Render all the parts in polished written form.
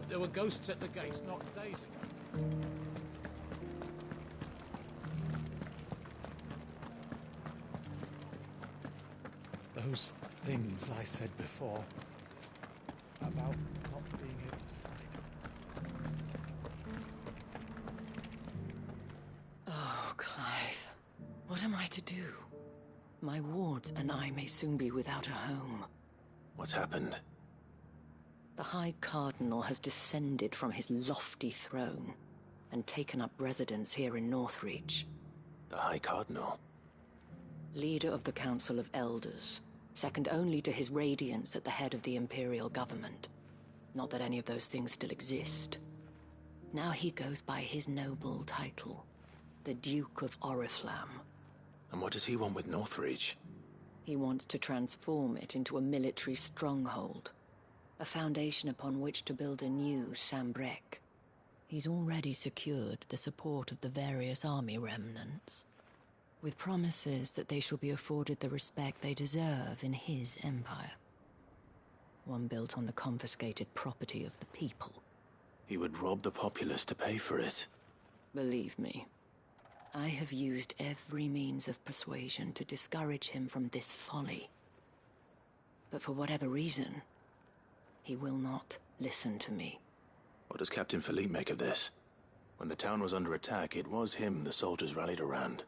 There were ghosts at the gates not days ago. Those things I said before about not being able to fight. Oh, Clive. What am I to do? My wards and I may soon be without a home. What's happened? The High Cardinal has descended from his lofty throne and taken up residence here in Northreach. The High Cardinal? Leader of the Council of Elders, second only to his Radiance at the head of the Imperial government. Not that any of those things still exist. Now he goes by his noble title, the Duke of Oriflamme. And what does he want with Northreach? He wants to transform it into a military stronghold, a foundation upon which to build a new Sambrec. He's already secured the support of the various army remnants, with promises that they shall be afforded the respect they deserve in his empire. One built on the confiscated property of the people. He would rob the populace to pay for it. Believe me, I have used every means of persuasion to discourage him from this folly. But for whatever reason, he will not listen to me. What does Captain Philippe make of this? When the town was under attack, it was him the soldiers rallied around.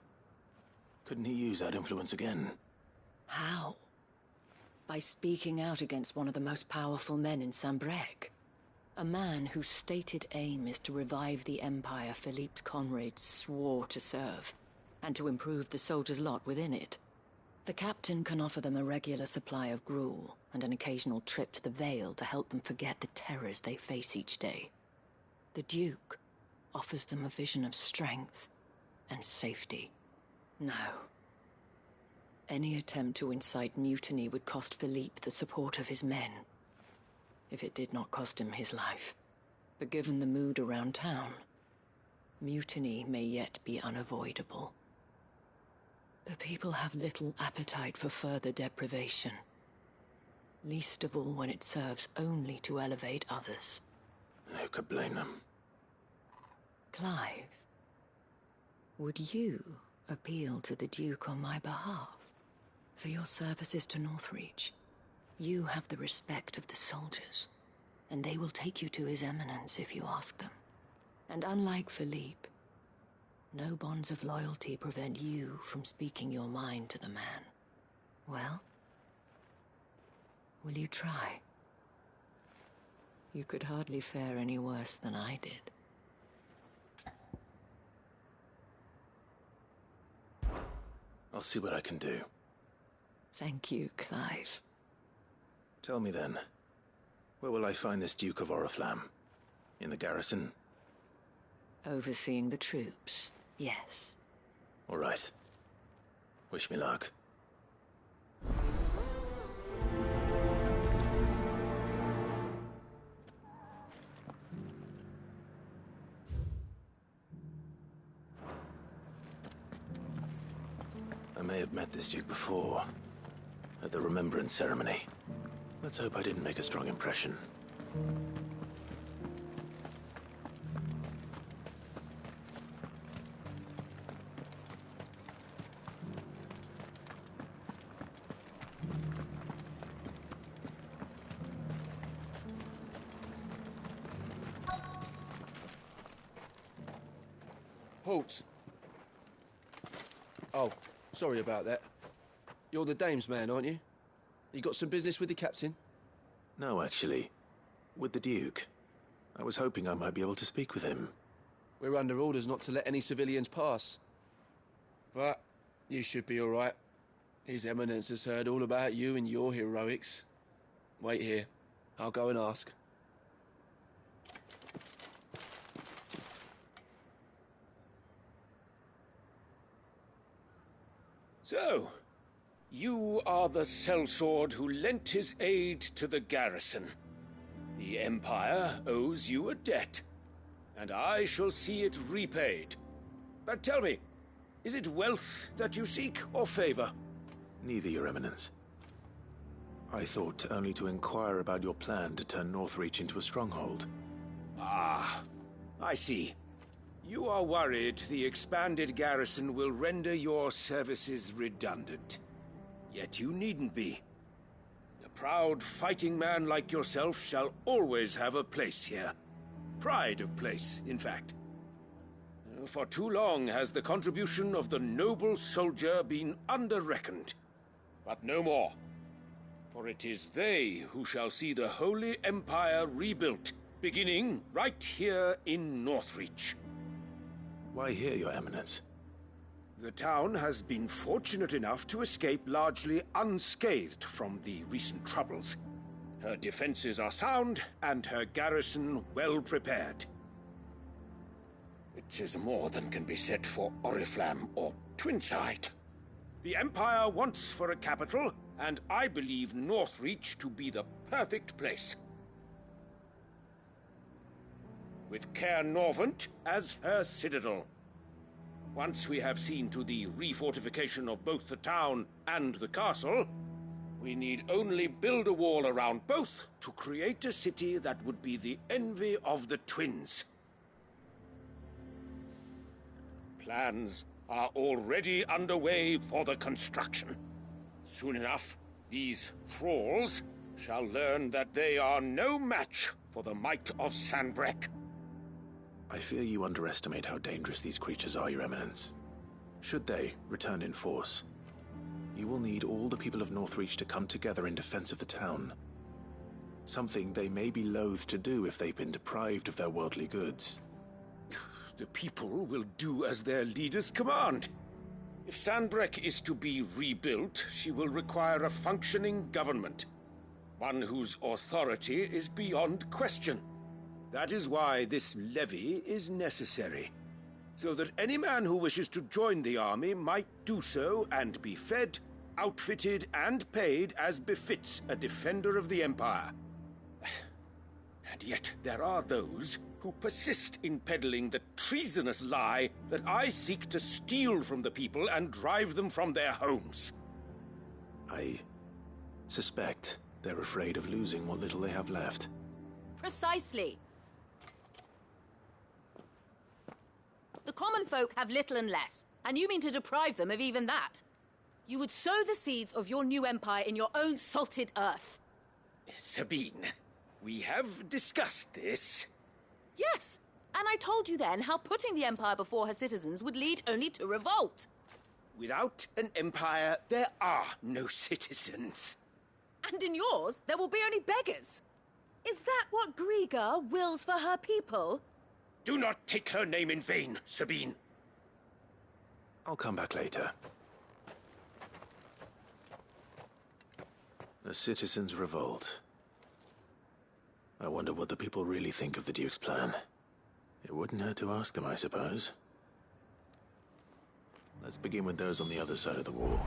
Couldn't he use that influence again? How? By speaking out against one of the most powerful men in Sambrec. A man whose stated aim is to revive the empire Philippe's comrades swore to serve, and to improve the soldiers' lot within it. The captain can offer them a regular supply of gruel, and an occasional trip to the Vale to help them forget the terrors they face each day. The Duke offers them a vision of strength and safety. No. Any attempt to incite mutiny would cost Philippe the support of his men, if it did not cost him his life. But given the mood around town, mutiny may yet be unavoidable. The people have little appetite for further deprivation, least of all when it serves only to elevate others. And who could blame them? Clive, would you appeal to the Duke on my behalf? For your services to Northreach, you have the respect of the soldiers, and they will take you to His Eminence if you ask them. And unlike Philippe, no bonds of loyalty prevent you from speaking your mind to the man. Well, will you try? You could hardly fare any worse than I did. I'll see what I can do. Thank you, Clive. Tell me then, where will I find this Duke of Oriflamme? In the garrison? Overseeing the troops, yes. All right. Wish me luck. I may have met this Duke before, at the Remembrance Ceremony. Let's hope I didn't make a strong impression. Halt! Oh, sorry about that. You're the dame's man, aren't you? You got some business with the captain? No, actually. With the Duke. I was hoping I might be able to speak with him. We're under orders not to let any civilians pass. But you should be all right. His Eminence has heard all about you and your heroics. Wait here. I'll go and ask. So, You are the sellsword who lent his aid to the garrison. The Empire owes you a debt, and I shall see it repaid. But tell me, is it wealth that you seek, or favor? Neither, Your Eminence. I thought only to inquire about your plan to turn Northreach into a stronghold. Ah, I see. You are worried the expanded garrison will render your services redundant. Yet you needn't be. A proud fighting man like yourself shall always have a place here. Pride of place, in fact. For too long has the contribution of the noble soldier been under-reckoned. But no more. For it is they who shall see the Holy Empire rebuilt, beginning right here in Northreach. Why here, Your Eminence? The town has been fortunate enough to escape largely unscathed from the recent troubles. Her defenses are sound, and her garrison well prepared. Which is more than can be said for Oriflamme or Twinside. The Empire wants for a capital, and I believe Northreach to be the perfect place. With Caer Norvent as her citadel. Once we have seen to the refortification of both the town and the castle, we need only build a wall around both to create a city that would be the envy of the twins. Plans are already underway for the construction. Soon enough, these thralls shall learn that they are no match for the might of Sanbreque. I fear you underestimate how dangerous these creatures are, Your Eminence. Should they return in force, you will need all the people of Northreach to come together in defense of the town. Something they may be loath to do if they've been deprived of their worldly goods. The people will do as their leaders command. If Sanbreque is to be rebuilt, she will require a functioning government. One whose authority is beyond question. That is why this levy is necessary. So that any man who wishes to join the army might do so and be fed, outfitted, and paid as befits a defender of the Empire. And yet there are those who persist in peddling the treasonous lie that I seek to steal from the people and drive them from their homes. I suspect they're afraid of losing what little they have left. Precisely. The common folk have little and less, and you mean to deprive them of even that. You would sow the seeds of your new empire in your own salted earth. Sabine, we have discussed this. Yes, and I told you then how putting the empire before her citizens would lead only to revolt. Without an empire, there are no citizens. And in yours, there will be only beggars. Is that what Griga wills for her people? Do not take her name in vain, Sabine. I'll come back later. The citizens revolt. I wonder what the people really think of the Duke's plan. It wouldn't hurt to ask them, I suppose. Let's begin with those on the other side of the wall.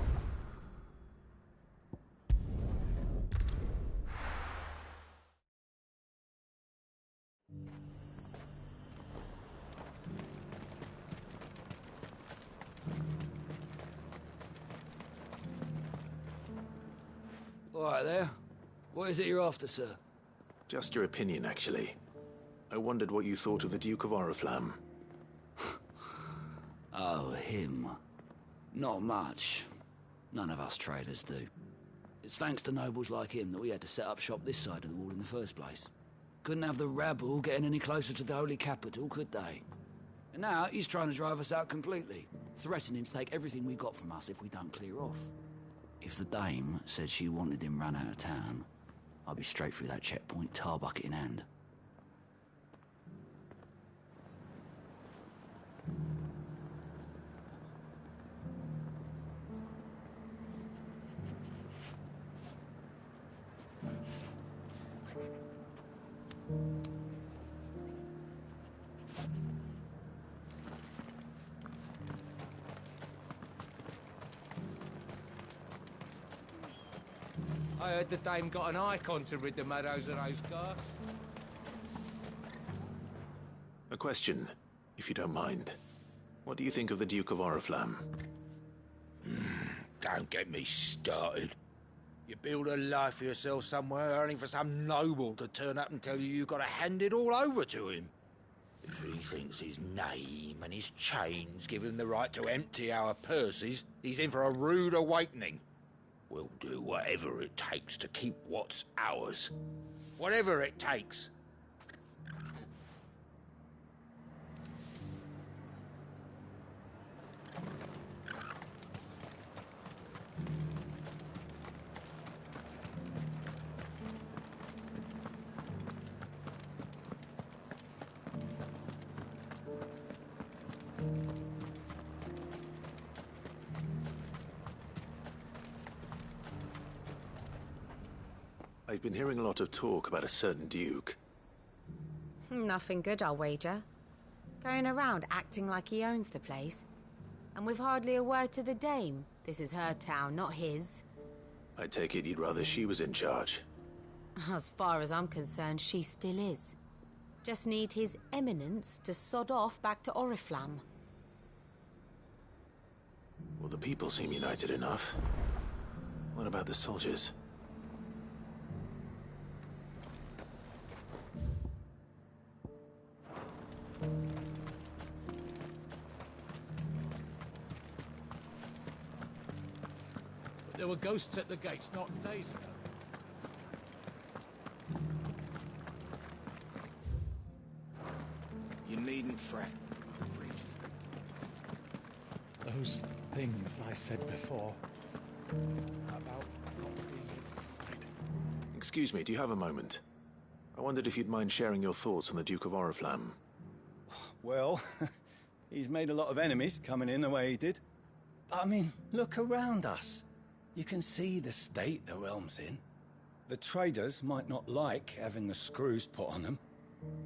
All right there. What is it you're after, sir? Just your opinion, actually. I wondered what you thought of the Duke of Oriflamme. Oh, him. Not much. None of us traders do. It's thanks to nobles like him that we had to set up shop this side of the wall in the first place. Couldn't have the rabble getting any closer to the holy capital, could they? And now he's trying to drive us out completely, threatening to take everything we got from us if we don't clear off. If the dame said she wanted him run out of town, I'd be straight through that checkpoint, tar bucket in hand. I heard the dame got an icon to rid the meadows of those ghasts. A question, if you don't mind. What do you think of the Duke of Oriflamme? Don't get me started. You build a life for yourself somewhere, earning for some noble to turn up and tell you you've got to hand it all over to him. If he thinks his name and his chains give him the right to empty our purses, he's in for a rude awakening. We'll do whatever it takes to keep what's ours. Whatever it takes. I've been hearing a lot of talk about a certain Duke. Nothing good, I'll wager. Going around acting like he owns the place. And with hardly a word to the dame. This is her town, not his. I take it you'd rather she was in charge. As far as I'm concerned, she still is. Just need his eminence to sod off back to Oriflamme. Well, the people seem united enough. What about the soldiers? But there were ghosts at the gates not days ago. You needn't fret. Those things I said before about not being afraid. Excuse me, do you have a moment? I wondered if you'd mind sharing your thoughts on the Duke of Oriflamme. Well, he's made a lot of enemies coming in the way he did. But I mean, look around us. You can see the state the realm's in. The traders might not like having the screws put on them,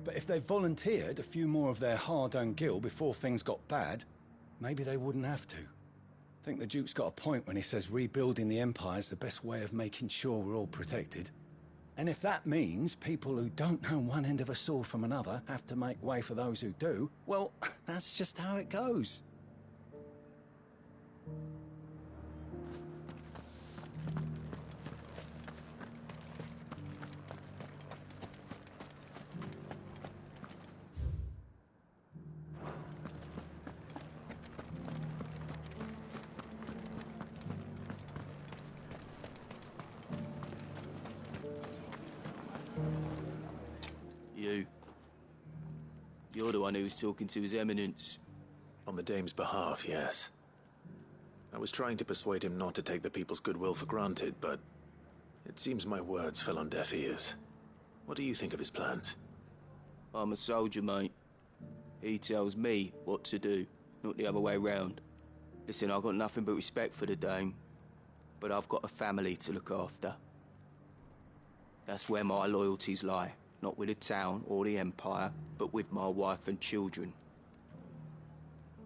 but if they volunteered a few more of their hard-earned gil before things got bad, maybe they wouldn't have to. I think the Duke's got a point when he says rebuilding the Empire's the best way of making sure we're all protected. And if that means people who don't know one end of a sword from another have to make way for those who do, well, that's just how it goes. You're the one who was talking to His Eminence. On the dame's behalf, yes. I was trying to persuade him not to take the people's goodwill for granted, but it seems my words fell on deaf ears. What do you think of his plans? I'm a soldier, mate. He tells me what to do, not the other way round. Listen, I've got nothing but respect for the dame, but I've got a family to look after. That's where my loyalties lie. Not with the town or the Empire, but with my wife and children.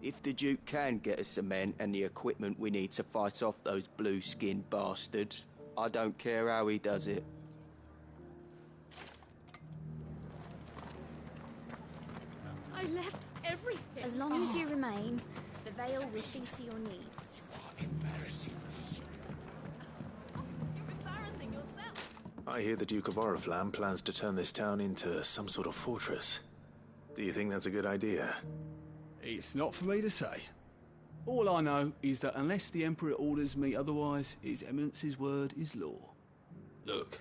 If the Duke can get us the men and the equipment we need to fight off those blue-skinned bastards, I don't care how he does it. I left everything. As long as you remain, the veil will see to your needs. Embarrassing. You're embarrassing yourself. I hear the Duke of Oriflamme plans to turn this town into some sort of fortress. Do you think that's a good idea? It's not for me to say. All I know is that unless the Emperor orders me otherwise, His Eminence's word is law. Look,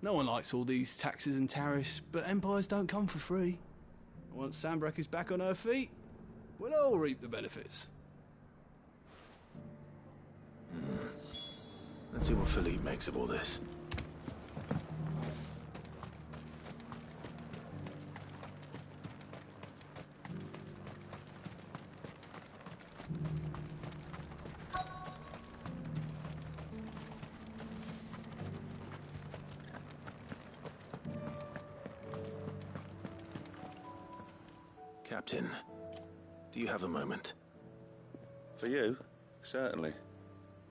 no one likes all these taxes and tariffs, but empires don't come for free. Once Sanbreque is back on her feet, we'll all reap the benefits. Let's see what Philippe makes of all this. Captain, do you have a moment? For you? Certainly.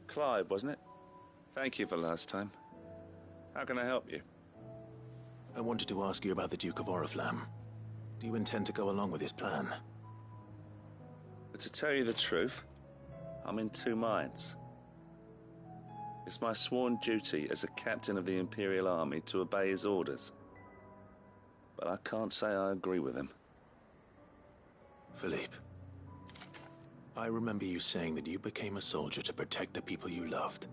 Clive, wasn't it? Thank you for last time. How can I help you? I wanted to ask you about the Duke of Oriflamme. Do you intend to go along with his plan? But to tell you the truth, I'm in two minds. It's my sworn duty as a captain of the Imperial Army to obey his orders. But I can't say I agree with him. Philippe, I remember you saying that you became a soldier to protect the people you loved.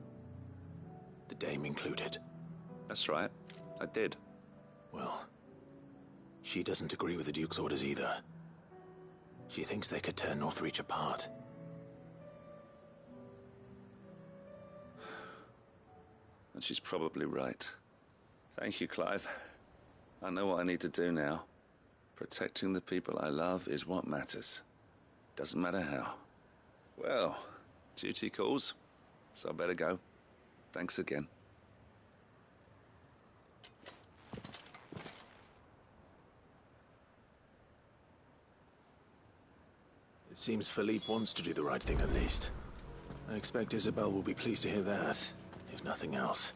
The Dame included. That's right, I did. Well, she doesn't agree with the Duke's orders either. She thinks they could tear Northreach apart. And she's probably right. Thank you, Clive. I know what I need to do now. Protecting the people I love is what matters. Doesn't matter how. Well, duty calls, so I better go. Thanks again. It seems Philippe wants to do the right thing at least. I expect Isabel will be pleased to hear that, if nothing else.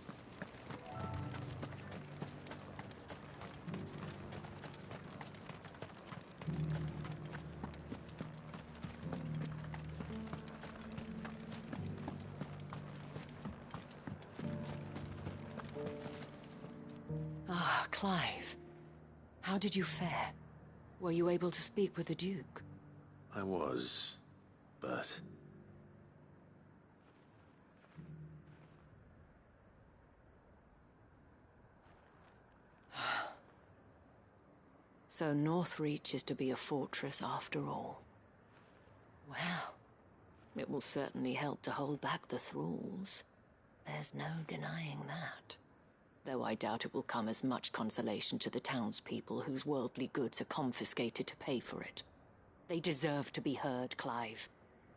Ah, Clive. How did you fare? Were you able to speak with the Duke? I was, but... So Northreach is to be a fortress after all. Well, it will certainly help to hold back the thralls. There's no denying that. Though I doubt it will come as much consolation to the townspeople whose worldly goods are confiscated to pay for it. They deserve to be heard, Clive.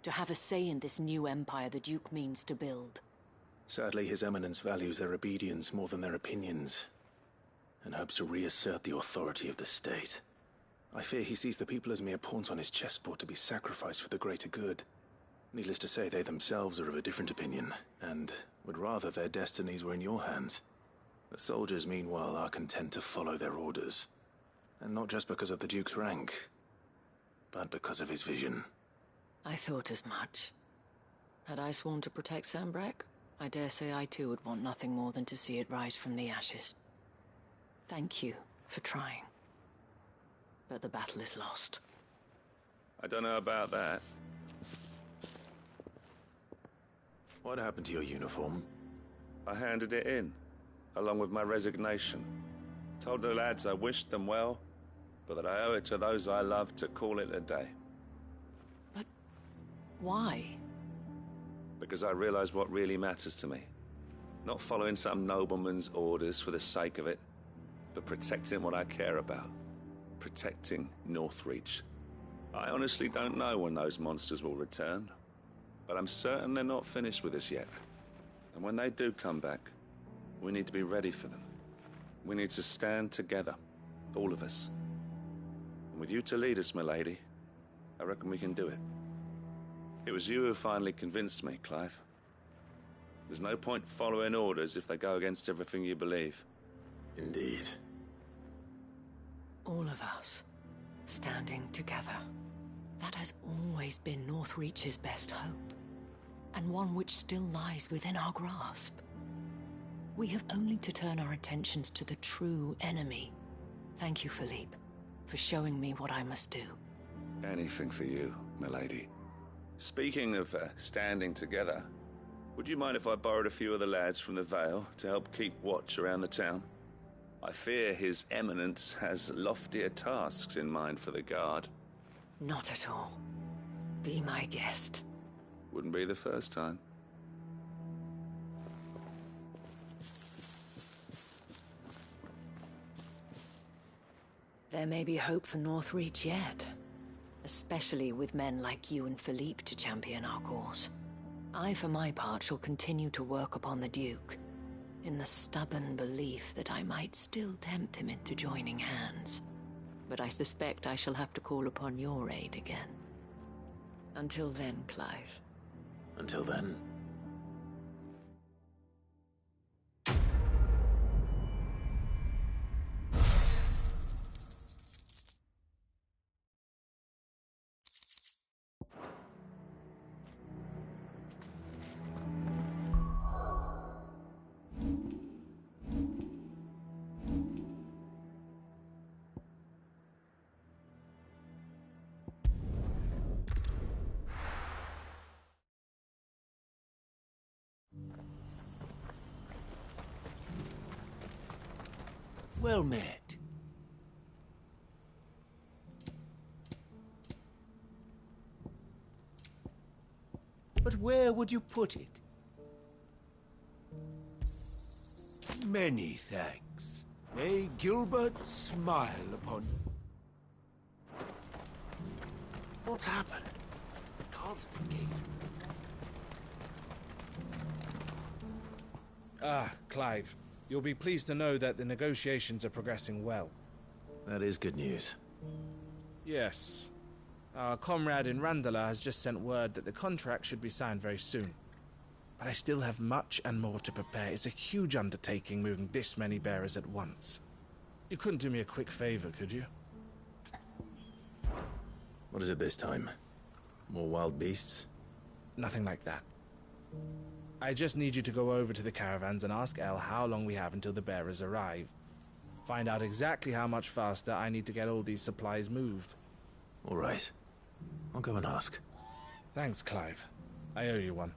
To have a say in this new empire the Duke means to build. Sadly, His Eminence values their obedience more than their opinions, and hopes to reassert the authority of the state. I fear he sees the people as mere pawns on his chessboard to be sacrificed for the greater good. Needless to say, they themselves are of a different opinion, and would rather their destinies were in your hands. The soldiers, meanwhile, are content to follow their orders. And not just because of the Duke's rank, but because of his vision. I thought as much. Had I sworn to protect Sanbreque, I dare say I too would want nothing more than to see it rise from the ashes. Thank you for trying. But the battle is lost. I don't know about that. What happened to your uniform? I handed it in, along with my resignation. Told the lads I wished them well, but that I owe it to those I love to call it a day. But why? Because I realize what really matters to me. Not following some nobleman's orders for the sake of it, but protecting what I care about. Protecting Northreach. I honestly don't know when those monsters will return, but I'm certain they're not finished with us yet. And when they do come back, we need to be ready for them. We need to stand together, all of us. And with you to lead us, milady, I reckon we can do it. It was you who finally convinced me, Clive. There's no point following orders if they go against everything you believe. Indeed. All of us, standing together. That has always been Northreach's best hope, and one which still lies within our grasp. We have only to turn our attentions to the true enemy. Thank you, Philippe, for showing me what I must do. Anything for you, milady. Speaking of standing together, would you mind if I borrowed a few of the lads from the Vale to help keep watch around the town? I fear His Eminence has loftier tasks in mind for the guard. Not at all. Be my guest. Wouldn't be the first time. There may be hope for Northreach yet, especially with men like you and Philippe to champion our cause. I, for my part, shall continue to work upon the Duke, in the stubborn belief that I might still tempt him into joining hands. But I suspect I shall have to call upon your aid again. Until then, Clive. Until then. Well met. But where would you put it? Many thanks. May Gilbert smile upon you. What's happened? I can't see the gate. Clive. You'll be pleased to know that the negotiations are progressing well. That is good news. Yes. Our comrade in Randala has just sent word that the contract should be signed very soon. But I still have much and more to prepare. It's a huge undertaking moving this many bearers at once. You couldn't do me a quick favor, could you? What is it this time? More wild beasts? Nothing like that. I just need you to go over to the caravans and ask El how long we have until the bearers arrive. Find out exactly how much faster I need to get all these supplies moved. All right. I'll go and ask. Thanks, Clive. I owe you one.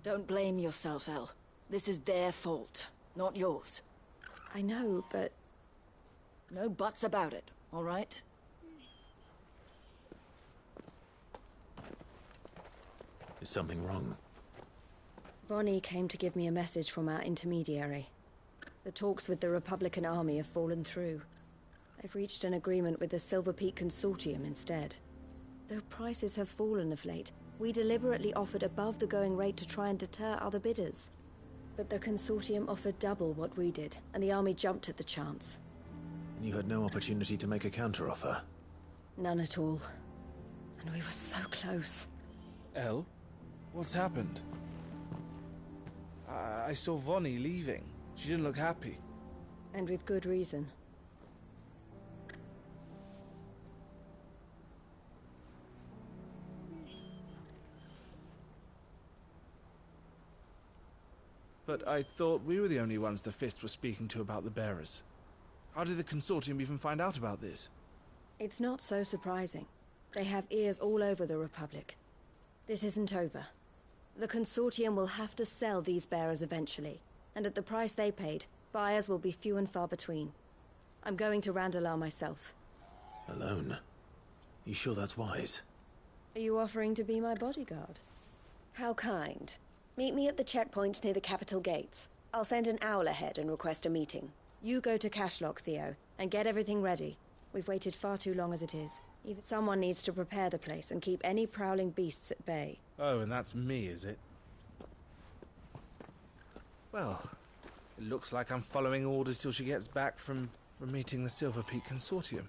Don't blame yourself, El. This is their fault, not yours. I know, but... No buts about it, all right? Is something wrong? Vonnie came to give me a message from our intermediary. The talks with the Republican army have fallen through. They've reached an agreement with the Silver Peak Consortium instead. Though prices have fallen of late, we deliberately offered above the going rate to try and deter other bidders. But the Consortium offered double what we did, and the army jumped at the chance. And you had no opportunity to make a counteroffer? None at all. And we were so close. El? What's happened? I saw Vonnie leaving. She didn't look happy. And with good reason. But I thought we were the only ones the Fist were speaking to about the bearers. How did the Consortium even find out about this? It's not so surprising. They have ears all over the Republic. This isn't over. The Consortium will have to sell these bearers eventually, and at the price they paid, buyers will be few and far between. I'm going to Randalar myself. Alone? You sure that's wise? Are you offering to be my bodyguard? How kind. Meet me at the checkpoint near the capital gates. I'll send an owl ahead and request a meeting. You go to Cashlock, Theo, and get everything ready. We've waited far too long as it is. Even someone needs to prepare the place and keep any prowling beasts at bay. Oh, and that's me, is it? Well, it looks like I'm following orders till she gets back from meeting the Silver Peak Consortium,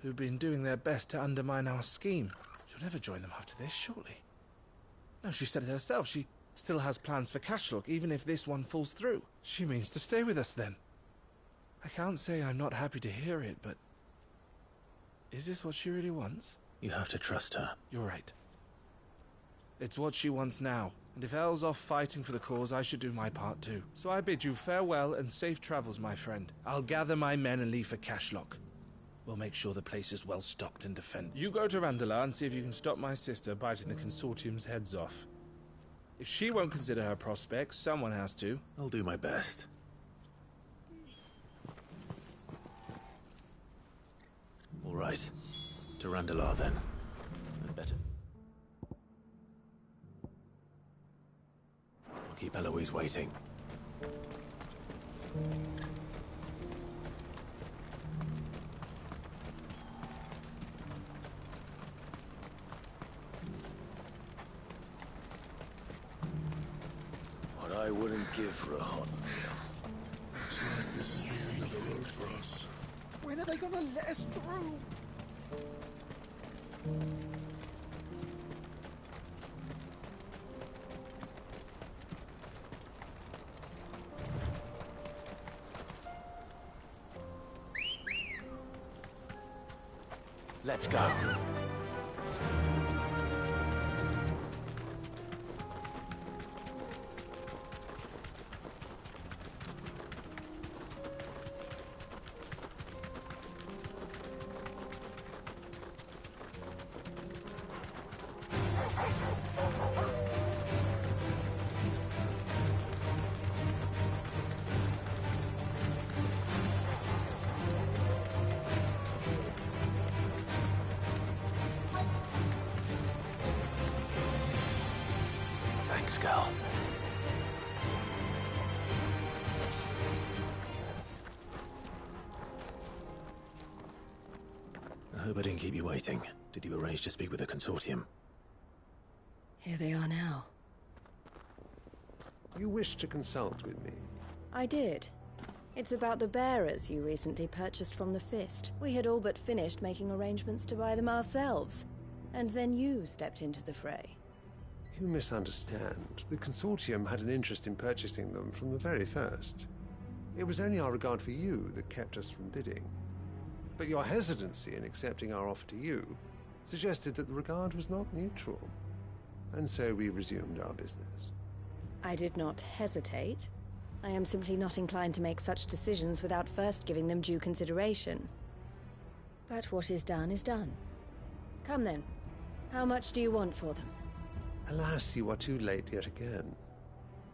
who've been doing their best to undermine our scheme. She'll never join them after this, surely. No, she said it herself. She still has plans for Cashlock, even if this one falls through. She means to stay with us, then. I can't say I'm not happy to hear it, but... is this what she really wants? You have to trust her. You're right. It's what she wants now, and if Elle's off fighting for the cause, I should do my part too. So I bid you farewell and safe travels, my friend. I'll gather my men and leave for Cashlock. We'll make sure the place is well stocked and defended. You go to Randalar and see if you can stop my sister biting the Consortium's heads off. If she won't consider her prospects, someone has to. I'll do my best. All right. To Randalar, then. I'd better. I'll keep Eloise waiting. What I wouldn't give for a hot meal. Looks like this is the end of the road for us. When are they gonna let us through? Let's go. Thanks, girl. I hope I didn't keep you waiting. Did you arrange to speak with the consortium? Here they are now. You wish to consult with me? I did. It's about the bearers you recently purchased from the Fist. We had all but finished making arrangements to buy them ourselves. And then you stepped into the fray. You misunderstand. The consortium had an interest in purchasing them from the very first. It was only our regard for you that kept us from bidding. But your hesitancy in accepting our offer to you suggested that the regard was not mutual. And so we resumed our business. I did not hesitate. I am simply not inclined to make such decisions without first giving them due consideration. But what is done is done. Come then. How much do you want for them? Alas, you are too late yet again.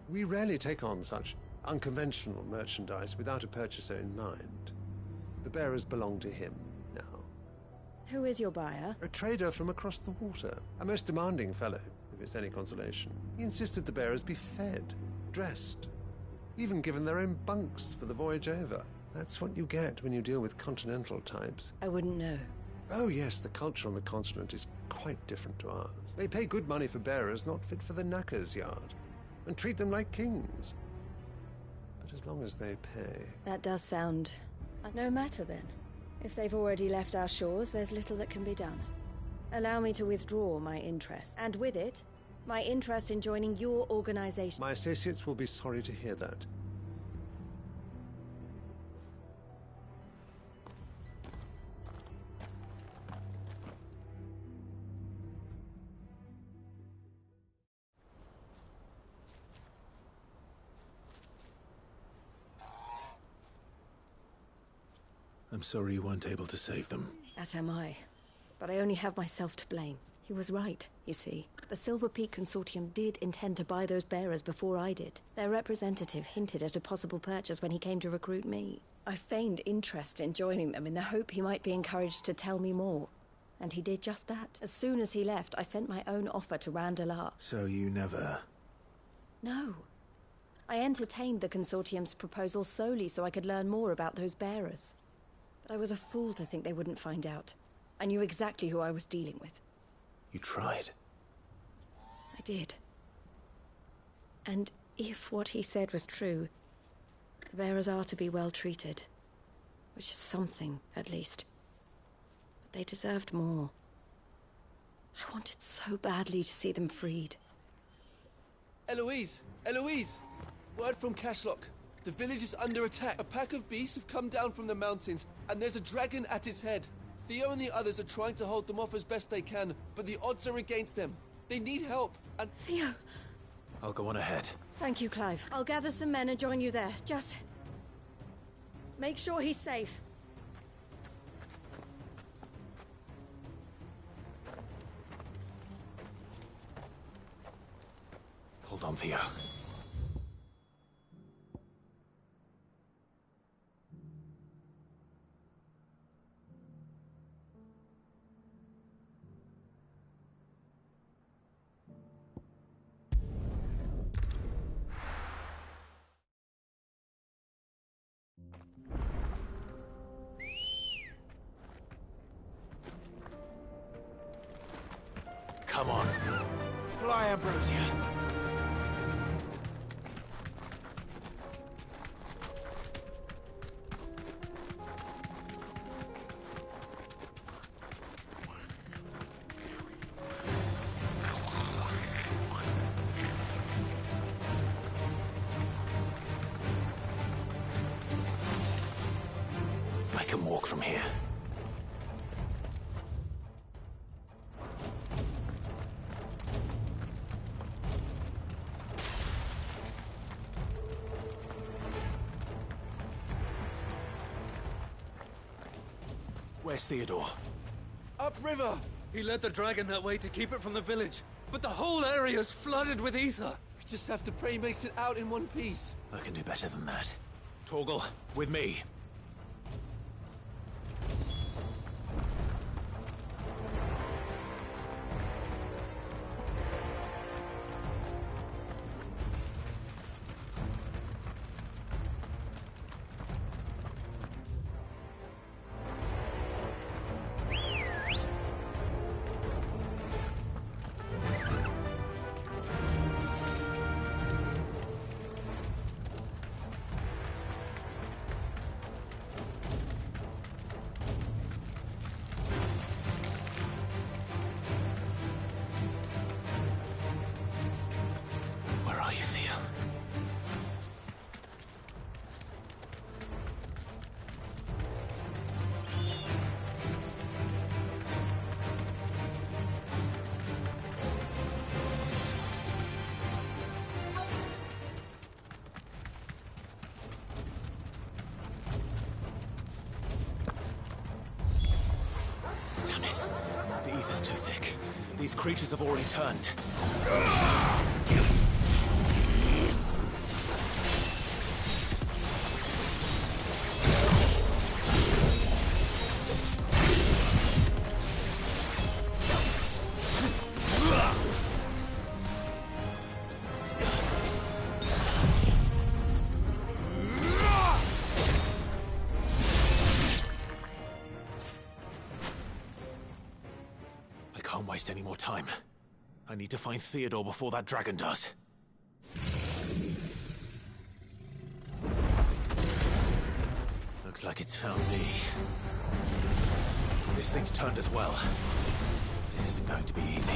We rarely take on such unconventional merchandise without a purchaser in mind. The bearers belong to him now. Who is your buyer? A trader from across the water. A most demanding fellow, if it's any consolation. He insisted the bearers be fed, dressed, even given their own bunks for the voyage over. That's what you get when you deal with continental types. I wouldn't know. Oh yes, the culture on the continent is quite different to ours. They pay good money for bearers not fit for the knacker's yard, and treat them like kings. But as long as they pay... That does sound... No matter then. If they've already left our shores, there's little that can be done. Allow me to withdraw my interest, and with it, my interest in joining your organization. My associates will be sorry to hear that. I'm sorry you weren't able to save them. As am I. But I only have myself to blame. He was right, you see. The Silver Peak Consortium did intend to buy those bearers before I did. Their representative hinted at a possible purchase when he came to recruit me. I feigned interest in joining them in the hope he might be encouraged to tell me more. And he did just that. As soon as he left, I sent my own offer to Randalar. So you never... No. I entertained the Consortium's proposal solely so I could learn more about those bearers. But I was a fool to think they wouldn't find out. I knew exactly who I was dealing with. You tried. I did. And if what he said was true, the bearers are to be well treated. Which is something, at least. But they deserved more. I wanted so badly to see them freed. Eloise! Eloise! Word from Cashlock. The village is under attack. A pack of beasts have come down from the mountains, and there's a dragon at its head. Theo and the others are trying to hold them off as best they can, but the odds are against them. They need help, and... Theo! I'll go on ahead. Thank you, Clive. I'll gather some men and join you there. Just... make sure he's safe. Hold on, Theo. Come on. Fly, Ambrosia. I can walk from here. Where's Theodore? Upriver! He led the dragon that way to keep it from the village, but the whole area's flooded with ether. We just have to pray he makes it out in one piece. I can do better than that. Torgal, with me. creatures have already turned. I can't waste any more time. I need to find Theodore before that dragon does. Looks like it's found me. This thing's turned as well. This isn't going to be easy.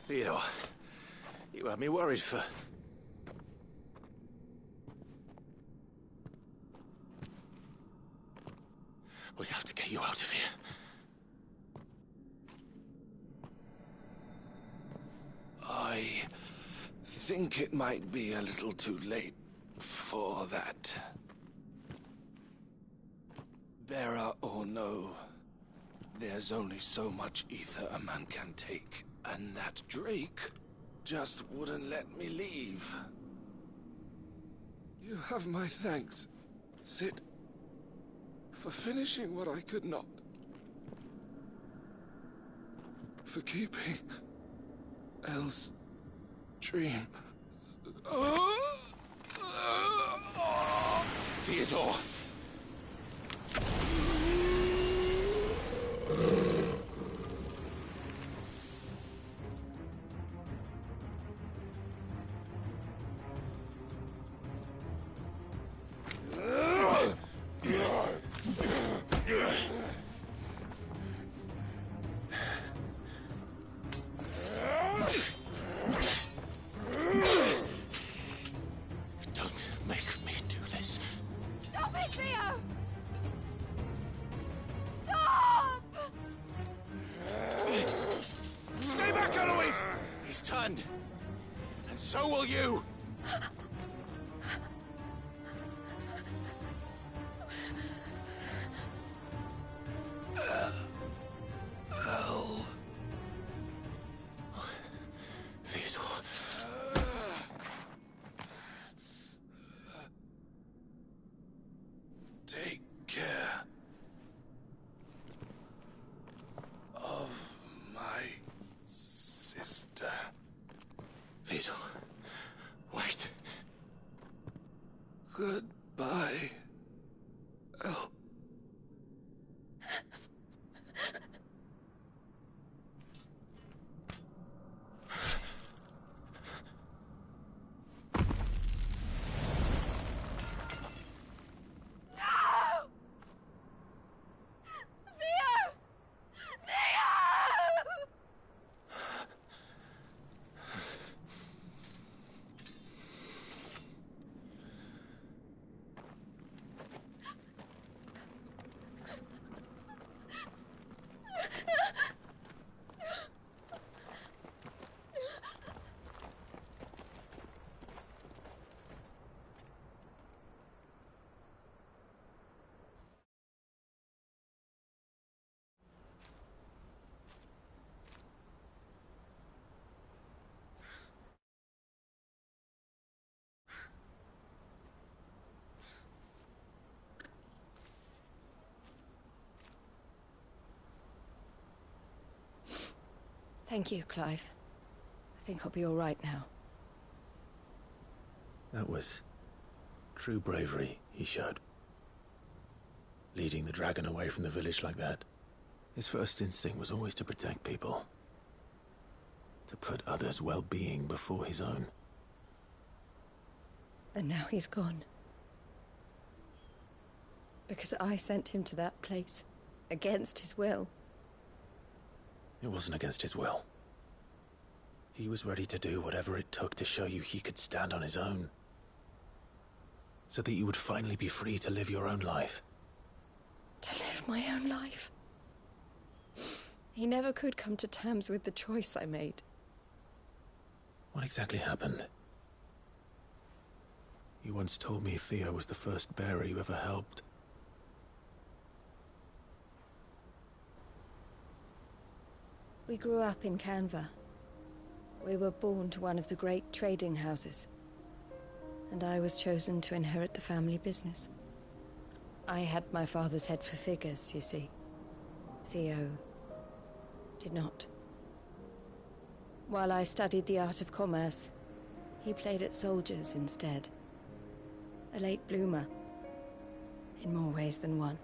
Theodore, you had me worried for... We have to get you out of here. I think it might be a little too late for that. Bearer or no, there's only so much ether a man can take, and that Drake just wouldn't let me leave. You have my thanks, Sid, for finishing what I could not. For keeping Elle's dream. Theodore! Don't make me do this. so will you! Hell. Theodore. Take care of my sister. Theodore, wait. Goodbye. Oh. Thank you, Clive. I think I'll be all right now. That was true bravery he showed. Leading the dragon away from the village like that. His first instinct was always to protect people. To put others' well-being before his own. And now he's gone. Because I sent him to that place, against his will. It wasn't against his will. He was ready to do whatever it took to show you he could stand on his own. So that you would finally be free to live your own life. To live my own life? He never could come to terms with the choice I made. What exactly happened? You once told me Theo was the first bearer you ever helped. We grew up in Canva. We were born to one of the great trading houses. And I was chosen to inherit the family business. I had my father's head for figures, you see. Theo did not. While I studied the art of commerce, he played at soldiers instead. A late bloomer, in more ways than one.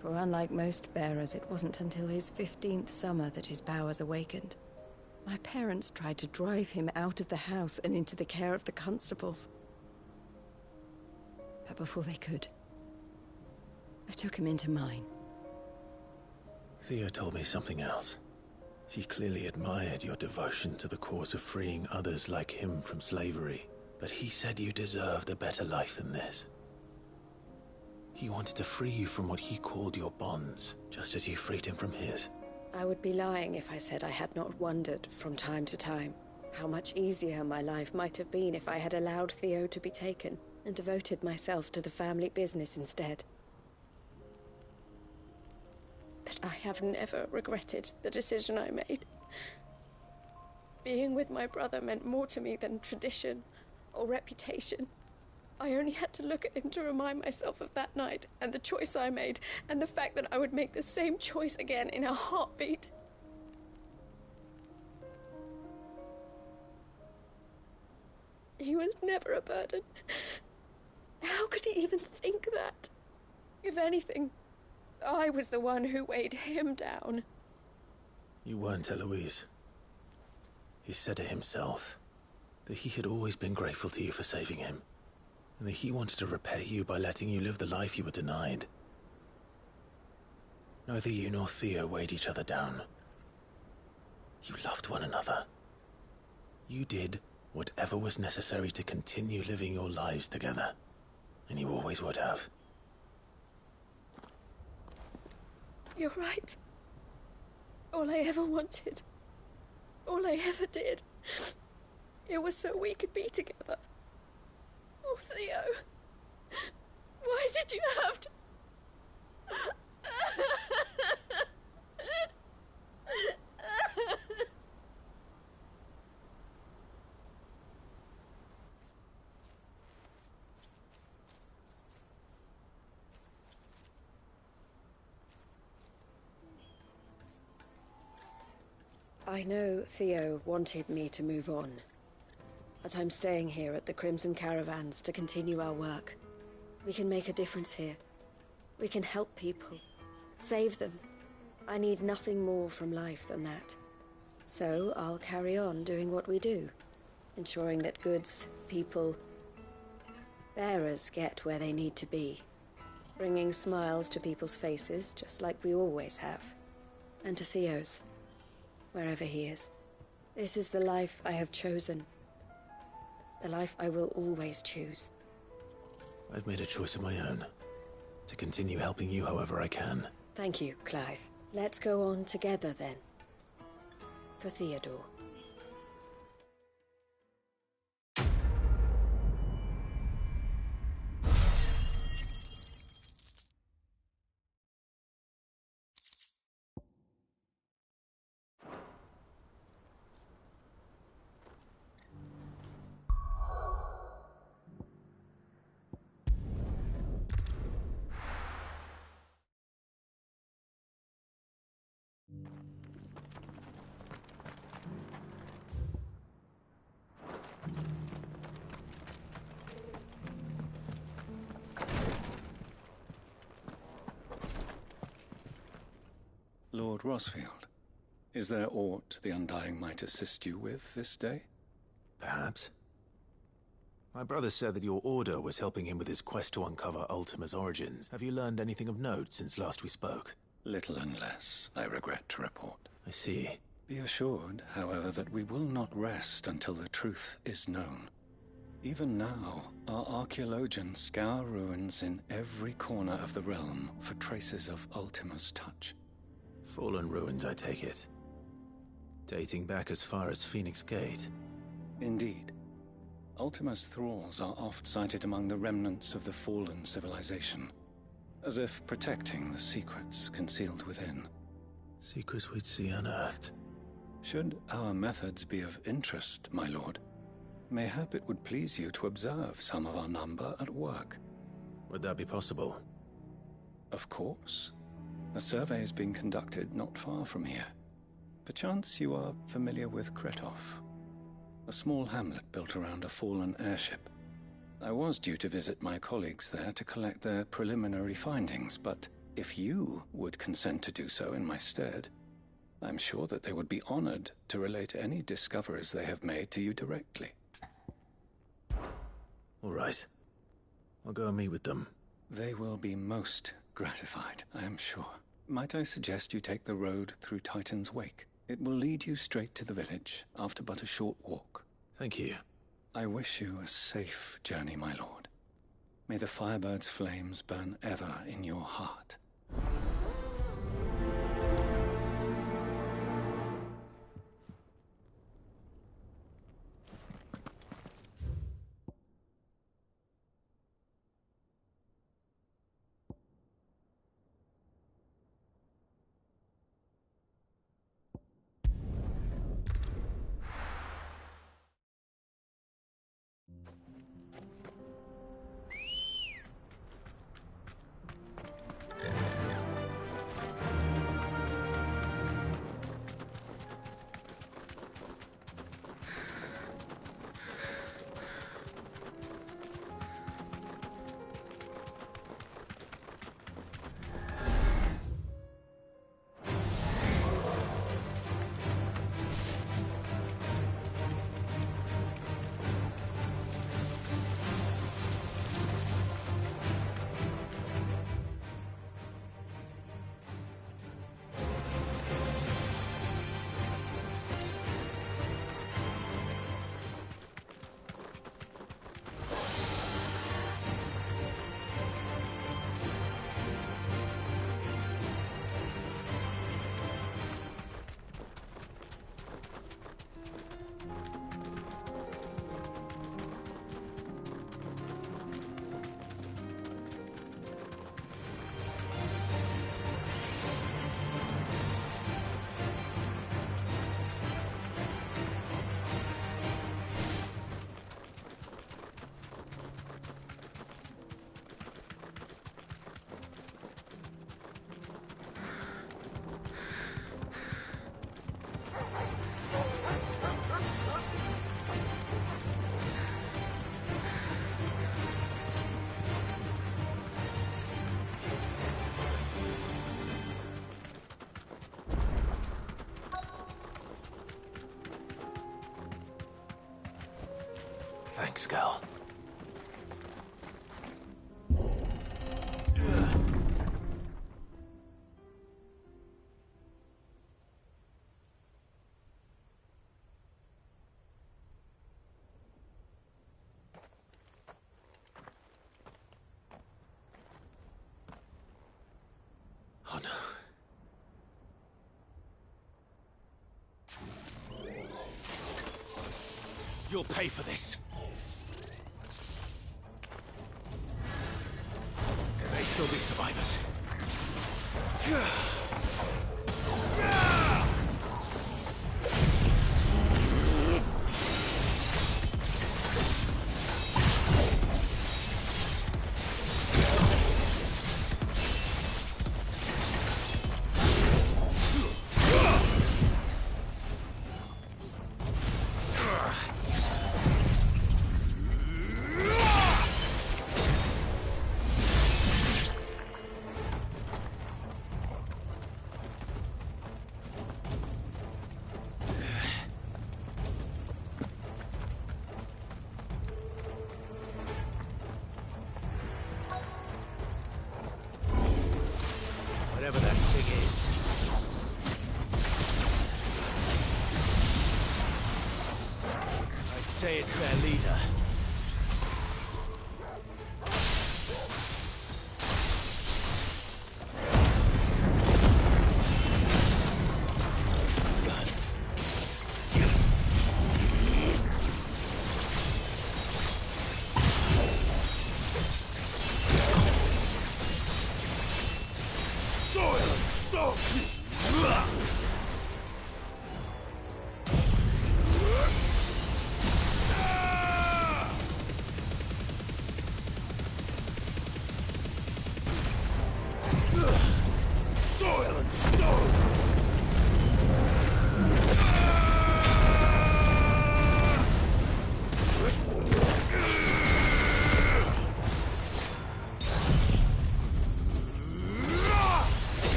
For unlike most bearers, it wasn't until his 15th summer that his powers awakened. My parents tried to drive him out of the house and into the care of the constables. But before they could, I took him into mine. Theo told me something else. He clearly admired your devotion to the cause of freeing others like him from slavery. But he said you deserved a better life than this. He wanted to free you from what he called your bonds, just as you freed him from his. I would be lying if I said I had not wondered from time to time how much easier my life might have been if I had allowed Theo to be taken and devoted myself to the family business instead. But I have never regretted the decision I made. Being with my brother meant more to me than tradition or reputation. I only had to look at him to remind myself of that night, and the choice I made, and the fact that I would make the same choice again in a heartbeat. He was never a burden. How could he even think that? If anything, I was the one who weighed him down. You weren't, Eloise. He said it himself, that he had always been grateful to you for saving him, and that he wanted to repay you by letting you live the life you were denied. Neither you nor Theo weighed each other down. You loved one another. You did whatever was necessary to continue living your lives together, and you always would have. You're right. All I ever wanted, all I ever did, It was so we could be together. Oh, Theo. Why did you have to... I know Theo wanted me to move on, but I'm staying here at the Crimson Caravans to continue our work. We can make a difference here. We can help people, save them. I need nothing more from life than that. So I'll carry on doing what we do, ensuring that goods, people, bearers get where they need to be, bringing smiles to people's faces just like we always have, and to Theo's, wherever he is. This is the life I have chosen, the life I will always choose. I've made a choice of my own, to continue helping you however I can. Thank you, Clive. Let's go on together then. For Theodore. Lord Rosfield, is there aught the Undying might assist you with this day? Perhaps. My brother said that your order was helping him with his quest to uncover Ultima's origins. Have you learned anything of note since last we spoke? Little and less, I regret to report. I see. Be assured, however, that we will not rest until the truth is known. Even now, our archaeologians scour ruins in every corner of the realm for traces of Ultima's touch. Fallen ruins, I take it. Dating back as far as Phoenix Gate. Indeed. Ultima's thralls are oft sighted among the remnants of the fallen civilization, as if protecting the secrets concealed within. Secrets we'd see unearthed. Should our methods be of interest, my lord, mayhap it would please you to observe some of our number at work. Would that be possible? Of course. A survey is being conducted not far from here. Perchance you are familiar with Kretov, a small hamlet built around a fallen airship. I was due to visit my colleagues there to collect their preliminary findings, but if you would consent to do so in my stead, I'm sure that they would be honored to relate any discoveries they have made to you directly. All right. I'll go and meet with them. They will be most gratified, I am sure. Might I suggest you take the road through Titan's Wake? It will lead you straight to the village, after but a short walk. Thank you. I wish you a safe journey, my lord. May the Firebird's flames burn ever in your heart. Thanks, girl. Oh no. You'll pay for this. There may still be survivors. Whatever that thing is. I'd say it's their leader.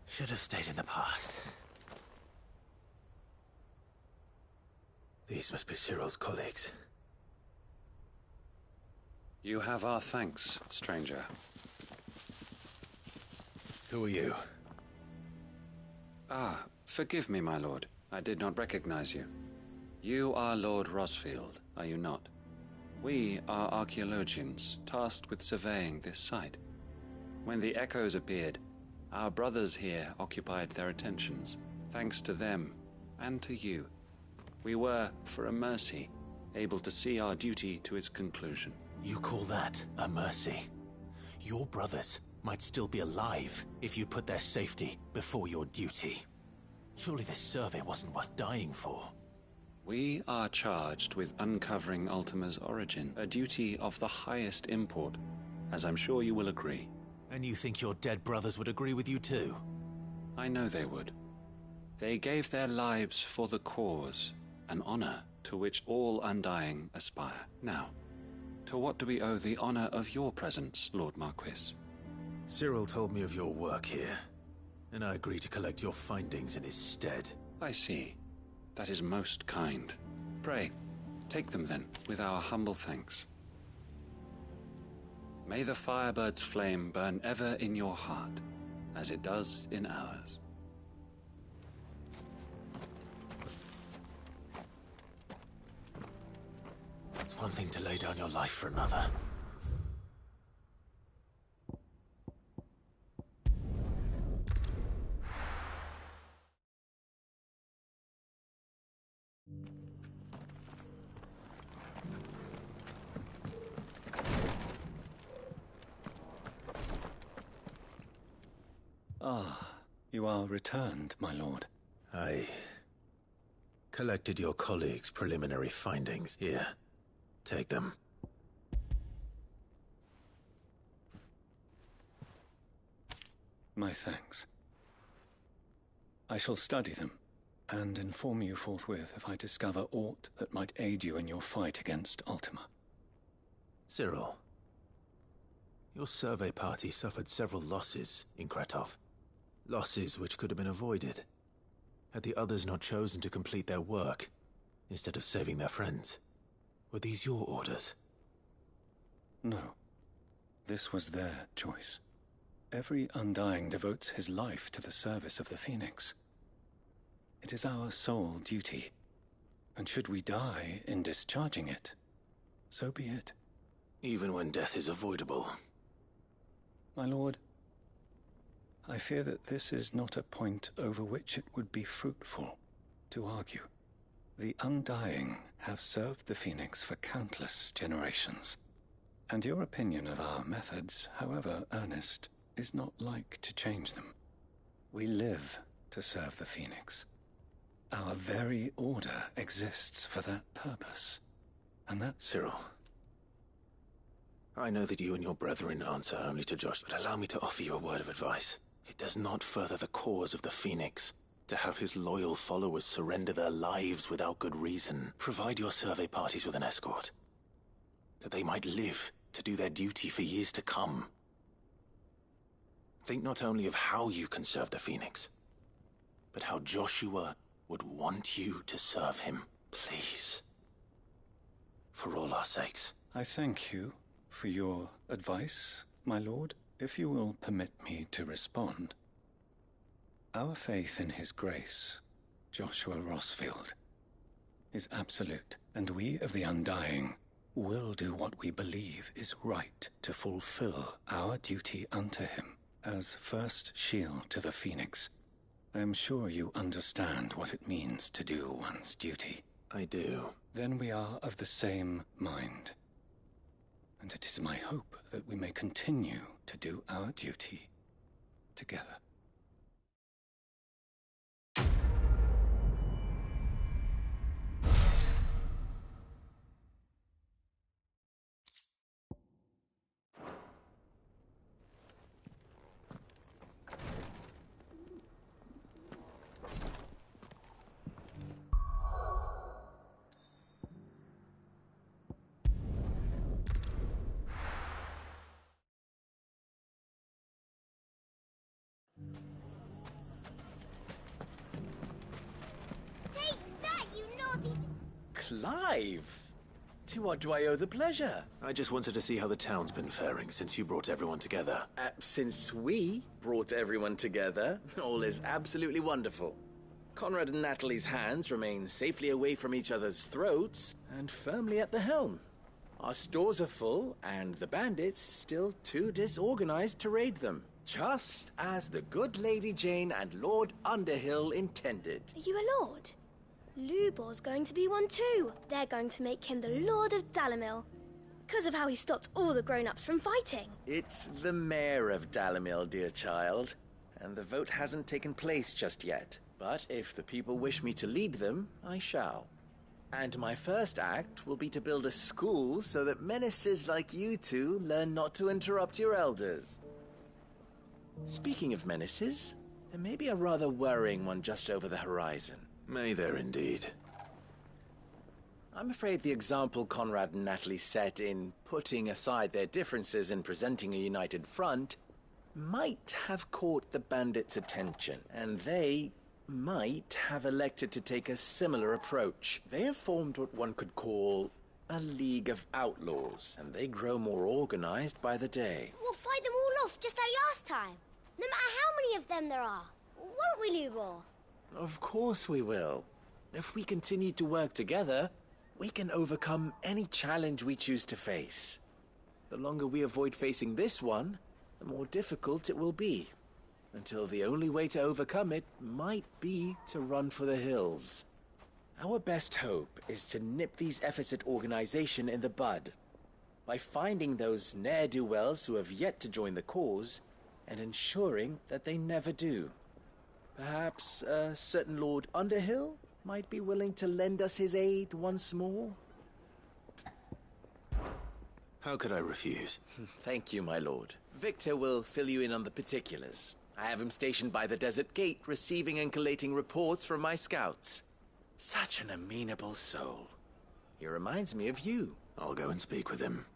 Should have stayed in the past. These must be Cyril's colleagues. You have our thanks, stranger. Who are you? Ah, forgive me, my lord. I did not recognize you. You are Lord Rosfield, are you not? We are archaeologians, tasked with surveying this site. When the echoes appeared, our brothers here occupied their attentions. Thanks to them, and to you, we were, for a mercy, able to see our duty to its conclusion. You call that a mercy? Your brothers might still be alive if you put their safety before your duty. Surely this survey wasn't worth dying for. We are charged with uncovering Ultima's origin, a duty of the highest import, as I'm sure you will agree. And you think your dead brothers would agree with you too? I know they would. They gave their lives for the cause, an honor to which all undying aspire. Now, to what do we owe the honor of your presence, Lord Marquis? Cyril told me of your work here, and I agreed to collect your findings in his stead. I see. That is most kind. Pray, take them then, with our humble thanks. May the Firebird's flame burn ever in your heart, as it does in ours. It's one thing to lay down your life for another. Ah, you are returned, my lord. I collected your colleagues' preliminary findings. Here, take them. My thanks. I shall study them, and inform you forthwith if I discover aught that might aid you in your fight against Ultima. Cyril, your survey party suffered several losses in Kretov. Losses which could have been avoided had the others not chosen to complete their work instead of saving their friends. Were these your orders? No. This was their choice. Every Undying devotes his life to the service of the Phoenix. It is our sole duty, and should we die in discharging it, so be it. Even when death is avoidable. My lord, I fear that this is not a point over which it would be fruitful to argue. The Undying have served the Phoenix for countless generations, and your opinion of our methods, however earnest, is not like to change them. We live to serve the Phoenix. Our very order exists for that purpose, and that... Cyril, I know that you and your brethren answer only to Josh, but allow me to offer you a word of advice. It does not further the cause of the Phoenix to have his loyal followers surrender their lives without good reason. Provide your survey parties with an escort, that they might live to do their duty for years to come. Think not only of how you can serve the Phoenix, but how Joshua would want you to serve him. Please. For all our sakes. I thank you for your advice, my lord. If you will permit me to respond. Our faith in his grace, Joshua Rossfield, is absolute, and we of the Undying will do what we believe is right to fulfill our duty unto him as first shield to the Phoenix. I am sure you understand what it means to do one's duty. I do. Then we are of the same mind. And it is my hope that we may continue to do our duty together. Clive! To what do I owe the pleasure? I just wanted to see how the town's been faring since you brought everyone together. Since we brought everyone together, all is absolutely wonderful. Conrad and Natalie's hands remain safely away from each other's throats and firmly at the helm. Our stores are full, and the bandits still too disorganized to raid them. Just as the good Lady Jane and Lord Underhill intended. Are you a lord? Lubor's going to be one too. They're going to make him the Lord of Dalamil, because of how he stopped all the grown-ups from fighting. It's the mayor of Dalamil, dear child, and the vote hasn't taken place just yet. But if the people wish me to lead them, I shall. And my first act will be to build a school so that menaces like you two learn not to interrupt your elders. Speaking of menaces, there may be a rather worrying one just over the horizon. May there indeed. I'm afraid the example Conrad and Natalie set in putting aside their differences and presenting a united front might have caught the bandits' attention, and they might have elected to take a similar approach. They have formed what one could call a League of Outlaws, and they grow more organized by the day. We'll fight them all off just like last time, no matter how many of them there are. Won't we, Lubor? Of course we will. If we continue to work together, we can overcome any challenge we choose to face. The longer we avoid facing this one, the more difficult it will be, until the only way to overcome it might be to run for the hills. Our best hope is to nip these efforts at organization in the bud, by finding those ne'er-do-wells who have yet to join the cause, and ensuring that they never do. Perhaps a certain Lord Underhill might be willing to lend us his aid once more? How could I refuse? Thank you, my lord. Victor will fill you in on the particulars. I have him stationed by the desert gate, receiving and collating reports from my scouts. Such an amenable soul. He reminds me of you. I'll go and speak with him.